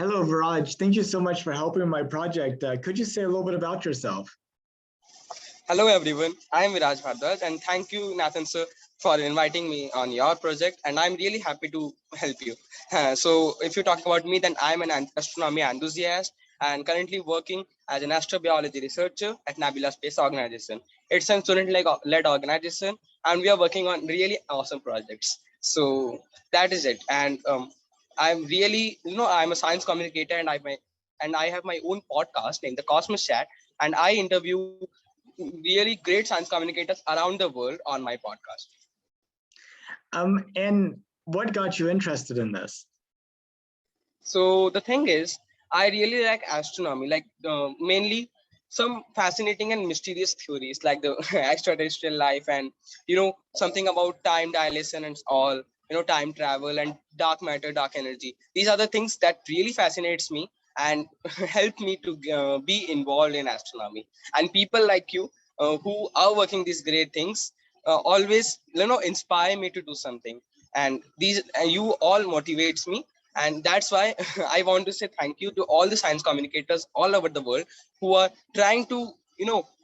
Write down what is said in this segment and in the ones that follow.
Hello, Viraj. Thank you so much for helping my project. Could you say a little bit about yourself? Hello everyone, I am Viraj Bhardwaj and thank you Nathan sir for inviting me on your project and I'm really happy to help you. So if you talk about me then I'm an astronomy enthusiast and currently working as an astrobiology researcher at Nebula Space Organization. It's a student-led organization and we are working on really awesome projects. So that is it and I'm really, I'm a science communicator and I have my own podcast named the Cosmos Chat and I interview really great science communicators around the world on my podcast. And what got you interested in this? So the thing is, I really like astronomy, like mainly some fascinating and mysterious theories like the extraterrestrial life and something about time dilation and all, time travel and dark matter, dark energy. These are the things that really fascinates me and help me to be involved in astronomy. And people like you who are working these great things always inspire me to do something. And these you all motivates me and that's why I want to say thank you to all the science communicators all over the world who are trying to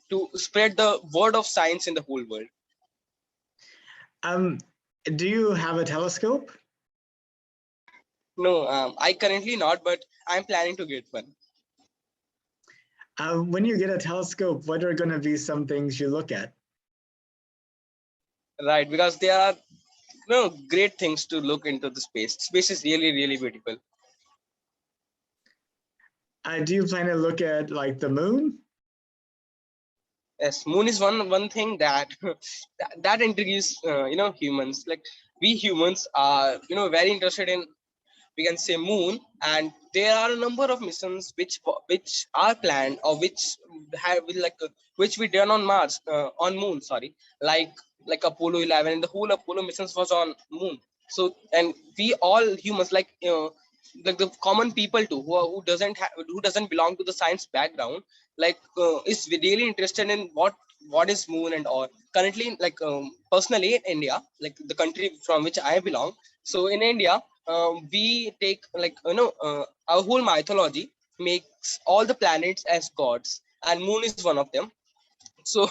to spread the word of science in the whole world. Um, do you have a telescope? No, I currently not, but I'm planning to get one. When you get a telescope, what are going to be some things you look at? Right, because there are great things to look into the space. Space is really really beautiful. Do you plan to look at like the moon? Yes, moon is one thing that that intrigues humans. Like we humans are very interested in, we can say, moon, and there are a number of missions which are planned or which have which we done on Mars, on moon, sorry, like Apollo 11 and the whole Apollo missions was on moon. So and we all humans like the common people too who doesn't belong to the science background is really interested in what is moon and all. Currently, personally in India, like the country from which I belong, so in India, we take our whole mythology makes all the planets as gods and moon is one of them. So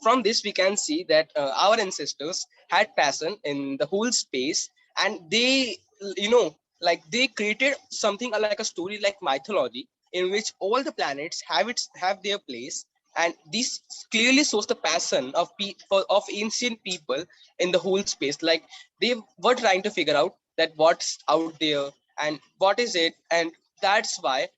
from this we can see that our ancestors had passion in the whole space and they they created something like a story like mythology in which all the planets have their place, and this clearly shows the passion of ancient people in the whole space. Like they were trying to figure out that what's out there and what is it, and that's why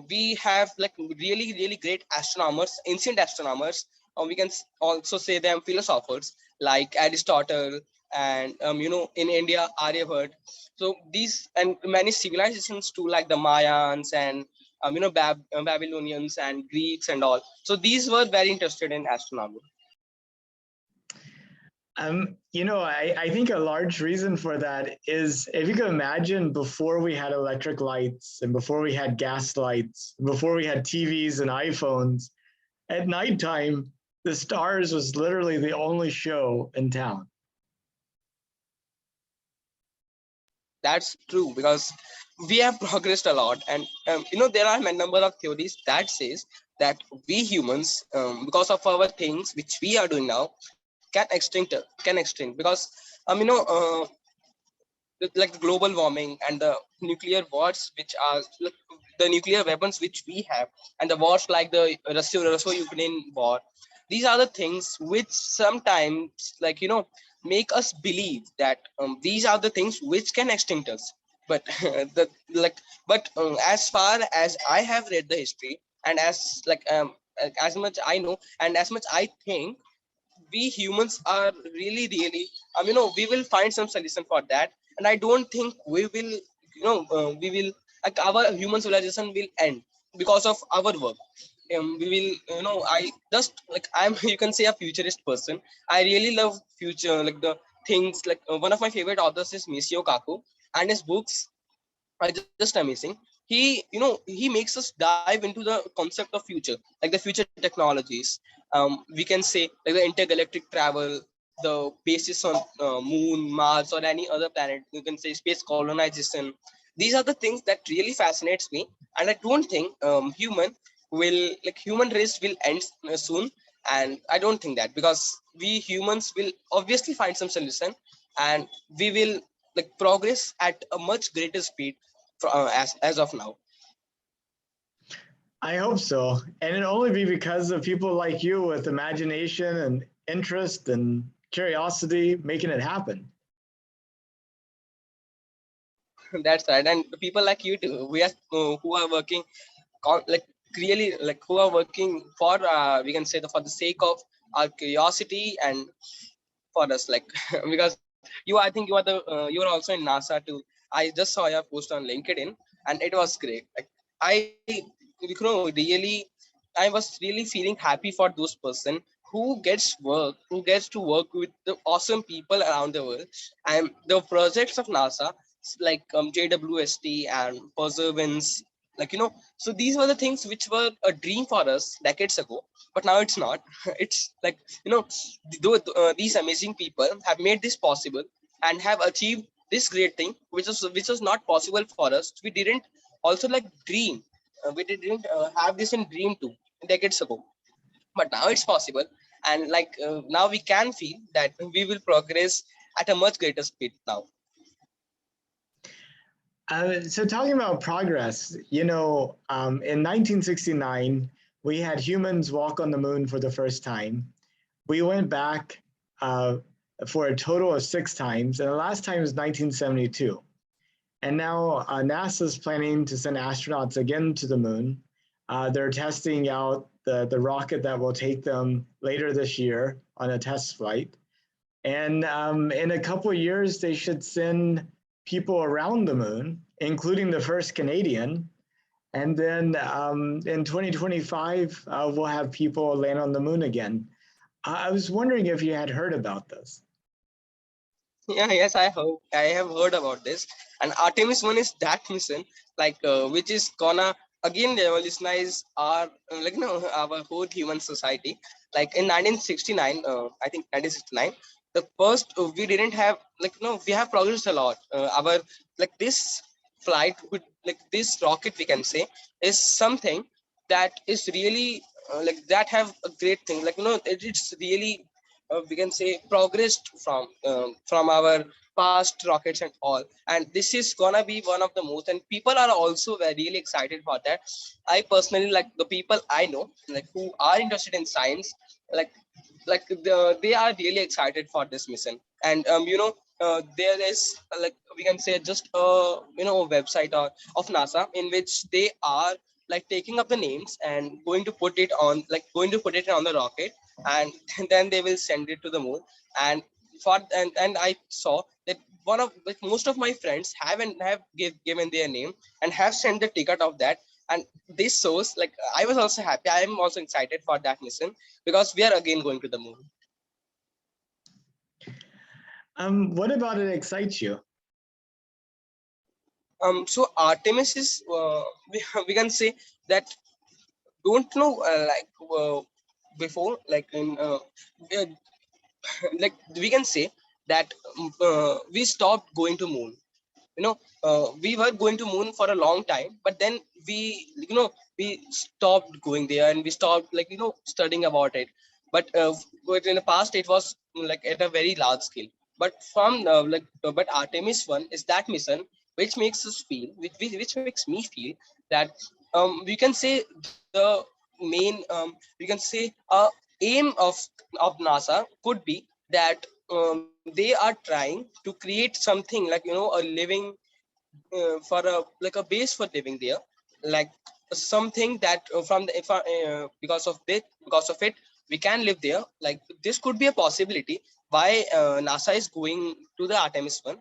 we have like really really great astronomers, ancient astronomers, or we can also say them philosophers like Aristotle and in India Aryabhat. So these and many civilizations too, like the Mayans and Babylonians and Greeks and all. So these were very interested in astronomy. I think a large reason for that is if you can imagine before we had electric lights and before we had gas lights, before we had TVs and iPhones, at nighttime, the stars was literally the only show in town. That's true because we have progressed a lot, and there are a number of theories that says that we humans, because of our things which we are doing now, can extinct because like the global warming and the nuclear wars which are the nuclear weapons which we have, and the wars like the Russia-Ukraine war. These are the things which sometimes make us believe that these are the things which can extinct us. But the like as far as I have read the history and as much I know and as much I think, we humans are really really we will find some solution for that. And I don't think we will like our human civilization will end because of our work. We will I just like I'm you can say a futurist person. I really love future, like the things like one of my favorite authors is Michio Kaku, and his books are just amazing. He makes us dive into the concept of future, like the future technologies. We can say like the intergalactic travel, the basis on Moon, Mars, or any other planet. You can say space colonization. These are the things that really fascinates me, and I don't think human race will end soon. And I don't think that, because we humans will obviously find some solution, and we will progress at a much greater speed as of now. I hope so. And it'll only be because of people like you with imagination and interest and curiosity making it happen. That's right, and people like you too. We are who are working like really like who are working for we can say for the sake of our curiosity and for us, like because you, I think you are also in NASA too. I just saw your post on LinkedIn, and it was great. Like I, really, I was really feeling happy for those person who gets to work with the awesome people around the world. And the projects of NASA, like JWST and Perseverance, so these were the things which were a dream for us decades ago, but now it's not. It's like, these amazing people have made this possible and have achieved this great thing, which was not possible for us. We didn't also like dream. We didn't have this in dream too decades ago, but now it's possible. And now we can feel that we will progress at a much greater speed now. So talking about progress, in 1969, we had humans walk on the moon for the first time. We went back uh, for a total of 6 times, and the last time was 1972. And now NASA's planning to send astronauts again to the moon. They're testing out the rocket that will take them later this year on a test flight. And in a couple of years, they should send people around the moon, including the first Canadian. And then in 2025, we'll have people land on the moon again. I was wondering if you had heard about this. Yeah, yes, I have heard about this. And Artemis 1 is that mission, which is gonna again revolutionize our our whole human society. Like in 1969, I think 1969, the first we didn't have we have progressed a lot. Our this flight with this rocket, we can say, is something that is really that have a great thing. It's really we can say progressed from our past rockets and all. And this is gonna be one of the most, and people are also very really excited for that. I personally, like the people I know, who are interested in science, like they are really excited for this mission. And there is we can say just a a website of NASA in which they are taking up the names and going to put it on the rocket, and then they will send it to the moon. And and I saw that one of most of my friends given their name and have sent the ticket of that. And this shows, I was also happy, I am also excited for that mission, because we are again going to the moon. What about it excites you? So Artemis is we can say that don't know before in uh, we can say that we stopped going to moon. We were going to moon for a long time, but then we we stopped going there, and we stopped studying about it. But in the past it was at a very large scale. But but Artemis 1 is that mission which makes us feel, which makes me feel that we can say the main we can say aim of NASA could be that they are trying to create something a living for a a base for living there, like something that from the if because of it we can live there. Like this could be a possibility why NASA is going to the Artemis 1,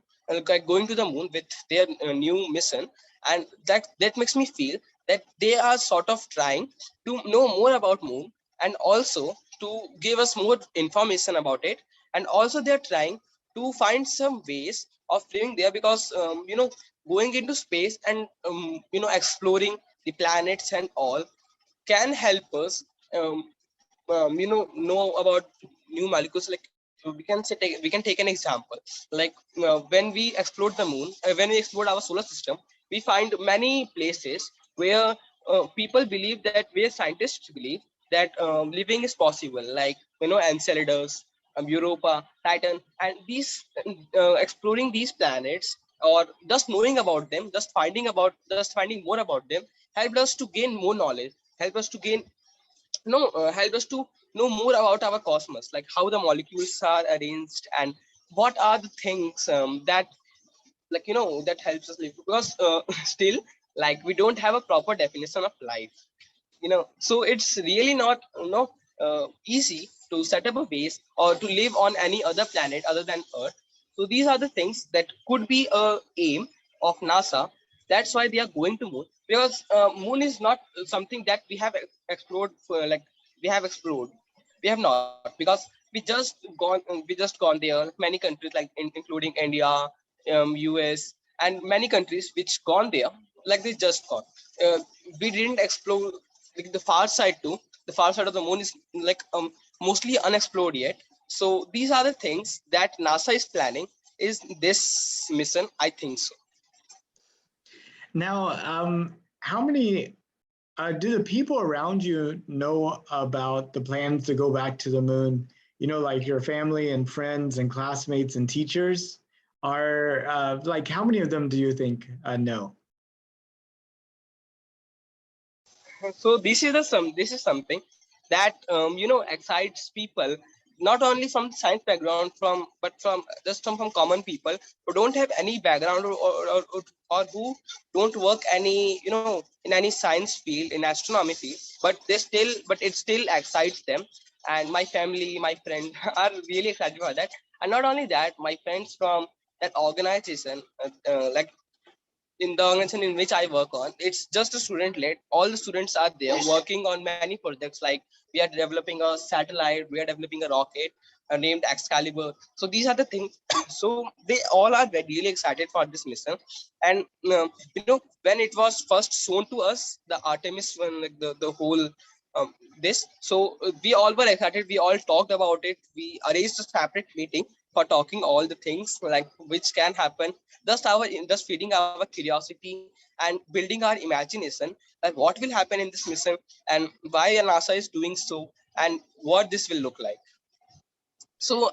going to the moon with their new mission. And that makes me feel that they are sort of trying to know more about moon, and also to give us more information about it. And also they're trying to find some ways of living there, because going into space and exploring the planets and all can help us um, know about new molecules, like we can take an example. Like when we explored the moon, when we explored our solar system, we find many places where people believe that, where scientists believe that living is possible, like Enceladus, Europa, Titan, and these exploring these planets, or just knowing about them, just finding more about them, helped us to gain more knowledge, help us to gain help us to know more about our cosmos, like how the molecules are arranged, and what are the things that, like that helps us live, because still, like, we don't have a proper definition of life, so it's really not easy to set up a base or to live on any other planet other than Earth. So these are the things that could be a aim of NASA. That's why they are going to moon, because moon is not something that explored for, like we have explored we have not, because we just gone there. Many countries, like including India, US, and many countries which gone there, like they just gone. uh, we didn't explore, like, the far side too. The far side of the moon is, like, mostly unexplored yet. So these are the things that NASA is planning, is this mission, I think so. Now, how many do the people around you know about the plans to go back to the moon? You know, like your family and friends and classmates and teachers are like, how many of them do you think know? So this is something that excites people, not only from science background, but from just from common people who don't have any background, or who don't work any, in any science field, in astronomy field, but it still excites them. And my family, my friend are really excited about that. And not only that, my friends from that organization, like in the organization in which I work on, it's just a student led. All the students are there working on many projects. Like, we are developing a satellite, we are developing a rocket named Excalibur. So these are the things. So they all are really excited for this mission. And when it was first shown to us, the Artemis one, like the whole this. So we all were excited. We all talked about it. We arranged a separate meeting for talking all the things, like which can happen, just feeding our curiosity and building our imagination, that what will happen in this mission, and why NASA is doing so, and what this will look like. So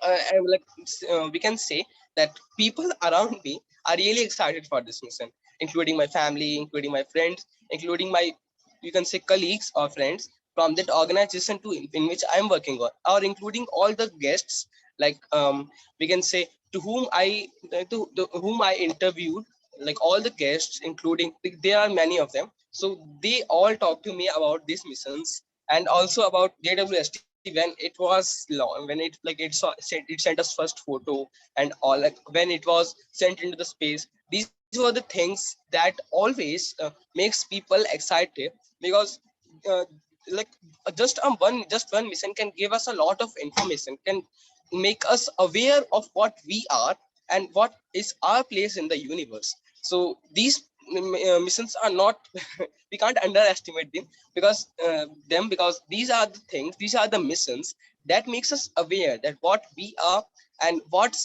we can say that people around me are really excited for this mission, including my family, including my friends, including my, you can say, colleagues or friends from that organization too, in which I'm working on, or including all the guests, like we can say, to whom whom I interviewed, like all the guests, including, there are many of them. So they all talk to me about these missions, and also about JWST when it was long, when it sent us first photo and all, like when it was sent into the space. These were the things that always makes people excited, because uh, like just one mission can give us a lot of information, can make us aware of what we are and what is our place in the universe. So these missions are not we can't underestimate them, because these are the missions that makes us aware that what we are, and what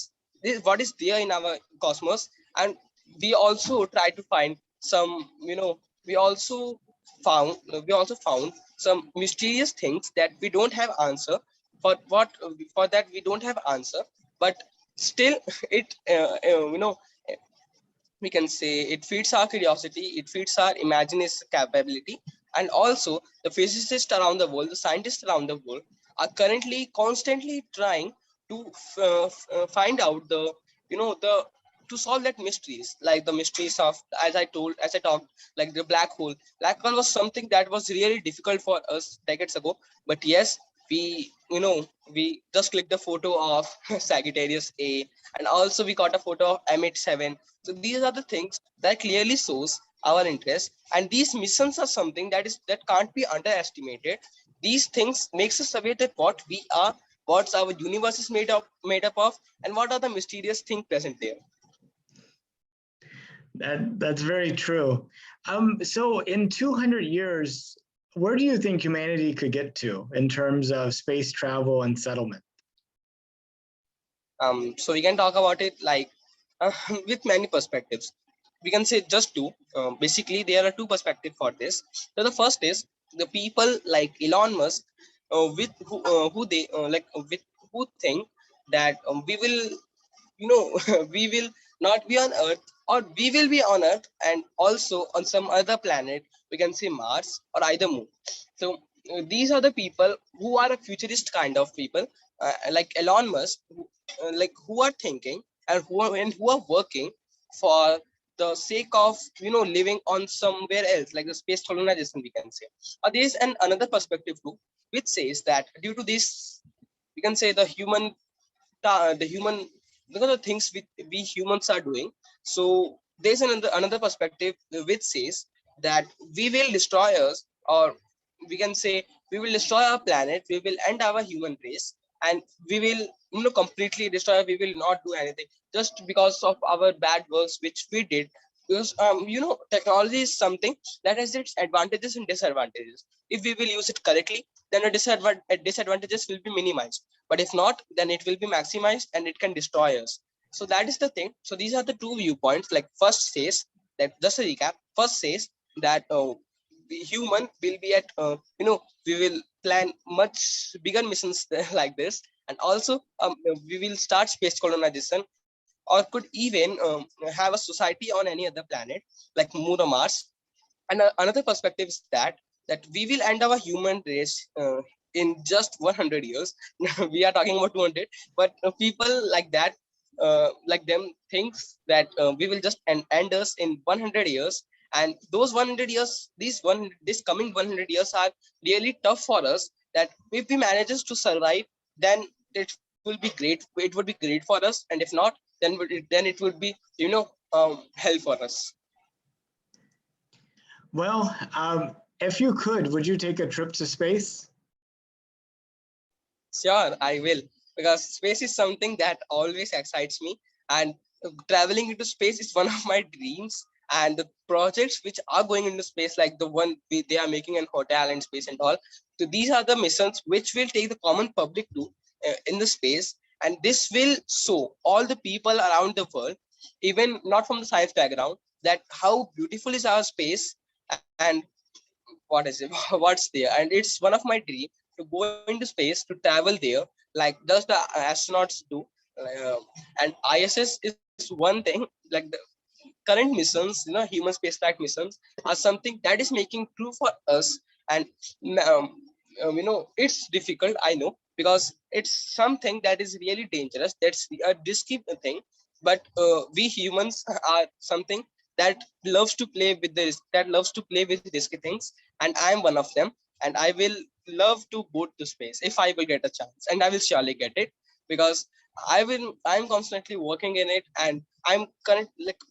is there in our cosmos. And we also try to find some, we also we also found some mysterious things that we don't have answer, for that we don't have answer. But still, it we can say, it feeds our curiosity, it feeds our imagination capability. And also, the physicists around the world, the scientists around the world, are currently constantly trying to find out the, the to solve that mysteries, like the mysteries of, as I talked, like the black hole. Black hole was something that was really difficult for us decades ago. But yes, we just clicked the photo of Sagittarius A, and also we got a photo of M87. So these are the things that clearly shows our interest, and these missions are something that can't be underestimated. These things makes us aware that what we are, what's our universe is made up of, and what are the mysterious things present there. That's very true. So in 200 years, where do you think humanity could get to in terms of space travel and settlement? So we can talk about it like uh, with many perspectives. We can say just two. Basically, there are two perspectives for this. So the first is the people like Elon Musk, with who they with who think that we will, we will not be on Earth, or we will be on Earth and also on some other planet. We can say Mars or either moon. So these are the people who are a futurist kind of people, like Elon Musk, who are thinking and who are working for the sake of living on somewhere else, like the space colonization, we can say. Or there is another perspective too, which says that due to this, we can say the human, because of things we humans are doing. So there's another perspective which says that we will destroy us, or we can say we will destroy our planet, we will end our human race, and we will completely destroy, we will not do anything just because of our bad works which we did. Because technology is something that has its advantages and disadvantages. If we will use it correctly, then the disadvantages will be minimized, but if not, then it will be maximized and it can destroy us. So that is the thing. So these are the two viewpoints. Like first says that, just a recap, first says that the human will be at we will plan much bigger missions like this, and also we will start space colonization, or could even have a society on any other planet like moon or Mars. And another perspective is that we will end our human race in just 100 years. We are talking about 200, but people like that, like them, thinks that we will just end us in 100 years. And those 100 years, this coming 100 years are really tough for us. That if we manages to survive, then it will be great. It would be great for us, and if not, then it would be hell for us. Well, if you could, would you take a trip to space? Sure, I will, because space is something that always excites me, and traveling into space is one of my dreams. And the projects which are going into space, like the one they are making an hotel in space and all, so these are the missions which will take the common public to in the space, and this will show all the people around the world, even not from the science background, that how beautiful is our space, and what is it what's there. And it's one of my dream to go into space, to travel there, like does the astronauts do. uh, and ISS is one thing, like the current missions, human spaceflight missions are something that is making true for us. And um, it's difficult, I know, because it's something that is really dangerous, that's a risky thing. But we humans are something that loves to play with this, that loves to play with risky things, and I am one of them. And I will love to go to space if I will get a chance, and I will surely get it, because I'm constantly working in it, and I'm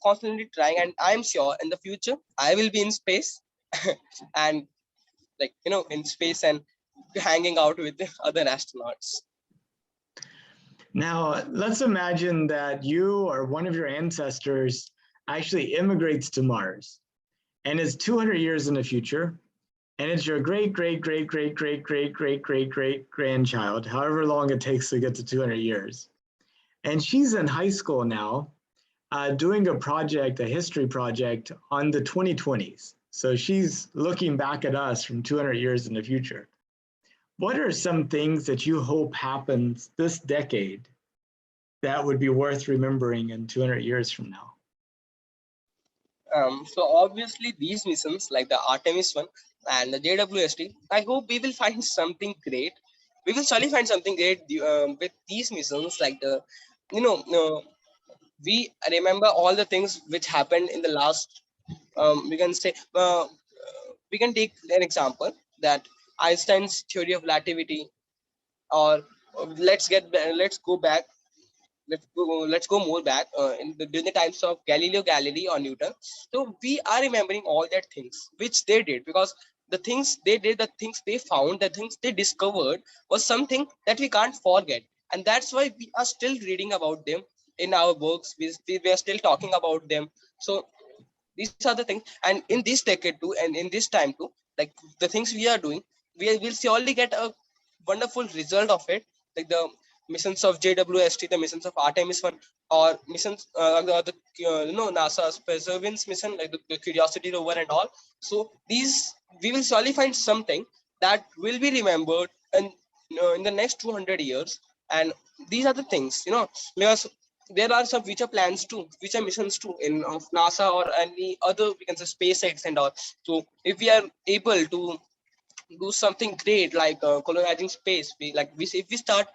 constantly trying, and I'm sure in the future I will be in space, and in space and hanging out with the other astronauts. Now, let's imagine that you or one of your ancestors actually immigrates to Mars and is 200 years in the future, and it's your great, great, great, great, great, great, great, great, great grandchild, however long it takes to get to 200 years. And she's in high school now, doing a project, a history project on the 2020s. So she's looking back at us from 200 years in the future. What are some things that you hope happens this decade that would be worth remembering in 200 years from now? So obviously these missions like the Artemis one and the JWST, I hope we will find something great. We will surely find something great with these missions. Like you know, uh, we remember all the things which happened in the last. We can say we can take an example that Einstein's theory of relativity, or let's go back, let's go more back during the times of Galileo Galilei or Newton. So we are remembering all that things which they did, because the things they did, the things they found, the things they discovered was something that we can't forget, and that's why we are still reading about them in our books. We are still talking about them. So these are the things, and in this decade too, and in this time too, like the things we are doing, we will surely get a wonderful result of it. Like missions of JWST, the missions of Artemis 1, or missions the NASA's Perseverance mission, like the Curiosity rover and all. So these, we will surely find something that will be remembered in the next 200 years. And these are the things, because there are some future plans too, future missions too, in of NASA or any other, we can say SpaceX and all. So if we are able to do something great like colonizing space, if we start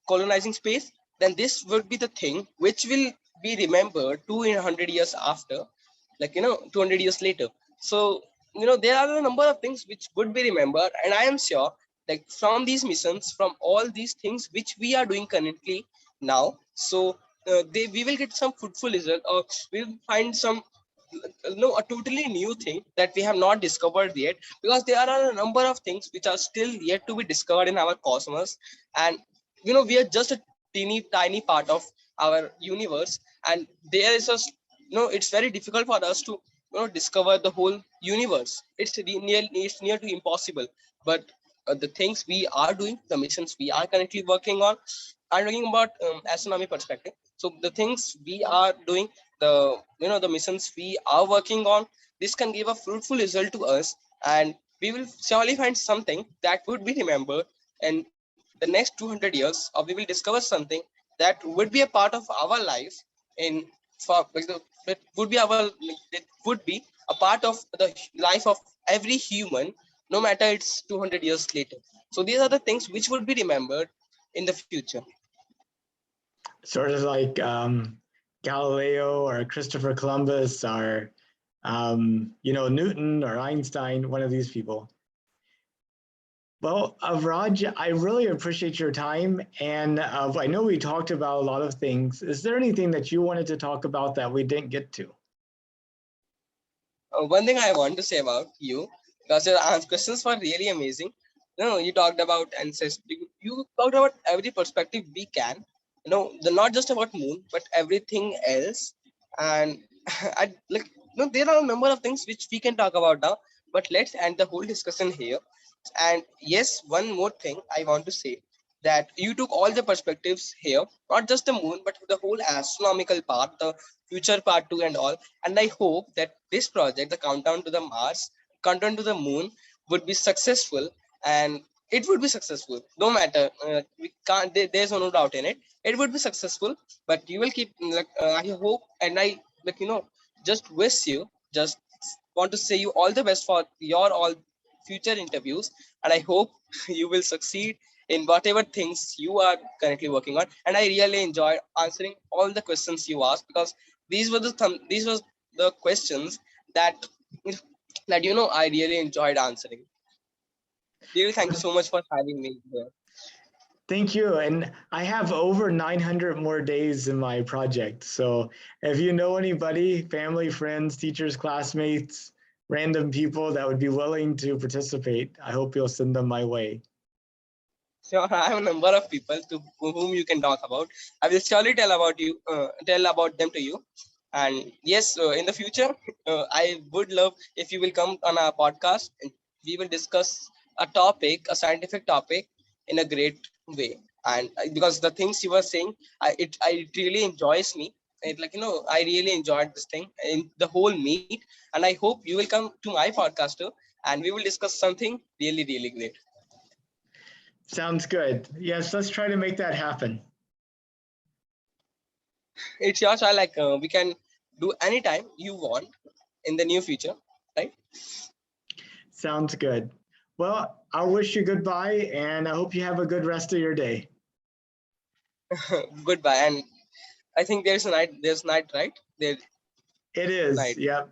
colonizing space, then this would be the thing which will be remembered 200 years after, 200 years later. So there are a number of things which would be remembered, and I am sure, like from these missions, from all these things which we are doing currently now, so we will get some fruitful result, or we'll find some a totally new thing that we have not discovered yet, because there are a number of things which are still yet to be discovered in our cosmos. And we are just a teeny tiny part of our universe, and there is a it's very difficult for us to discover the whole universe. It's near to impossible. But the things we are doing, the missions we are currently working on, I'm talking about astronomy perspective. So the things we are doing, the missions we are working on, this can give a fruitful result to us, and we will surely find something that would be remembered in the next 200 years, or we will discover something that would be a part of our life in for it would be it would be a part of the life of every human, no matter it's 200 years later. So these are the things which would be remembered in the future. Sort of like Galileo or Christopher Columbus or Newton or Einstein, one of these people. Well, Raj, I really appreciate your time, and I know we talked about a lot of things. Is there anything that you wanted to talk about that we didn't get to? One thing I want to say about you, because your questions were really amazing. You talked about ancestry. You talked about every perspective we can. Not just about moon, but everything else. And I like, there are a number of things which we can talk about now. But let's end the whole discussion here. And yes, one more thing I want to say, that you took all the perspectives here, not just the moon, but the whole astronomical part, the future part too, and all. And I hope that this project, the countdown to the Mars, countdown to the moon, would be successful, and it would be successful. No matter, we can't. There's no doubt in it. It would be successful, but you will keep. I hope, and I just wish you, just want to say you all the best for your all future interviews, and I hope you will succeed in whatever things you are currently working on. And I really enjoyed answering all the questions you asked, because these were the questions that I really enjoyed answering. Really, thank you so much for having me here. Thank you. And I have over 900 more days in my project. So if you know anybody, family, friends, teachers, classmates, random people that would be willing to participate, I hope you'll send them my way. Sure, I have a number of people to whom you can talk about. I will surely tell about them to you. And yes, in the future, I would love if you will come on our podcast, and we will discuss a topic, a scientific topic, in a great way. And because the things you were saying, it really enjoys me. I really enjoyed this thing in the whole meet, and I hope you will come to my podcast too, and we will discuss something really, really great. Sounds good. Yes, let's try to make that happen. It's your choice. We can do anytime you want in the near future, right? Sounds good. Well, I'll wish you goodbye and I hope you have a good rest of your day. Goodbye. And I think there's night, right? There's It is. night. Yep.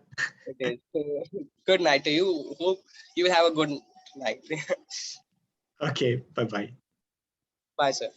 It is. Good night to you. Hope you will have a good night. Okay. Bye bye. Bye, sir.